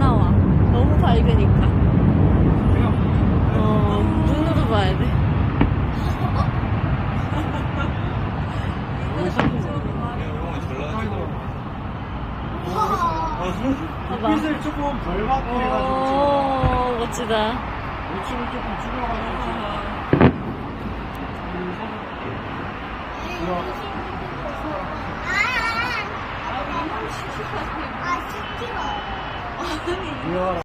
나와. 너무 밝으니까. 눈으로 봐야 돼. 봐봐. 빛을 조금 덜 받게 해가지고 멋지다. 노출을 조금 줄여가지고 아, 10kg.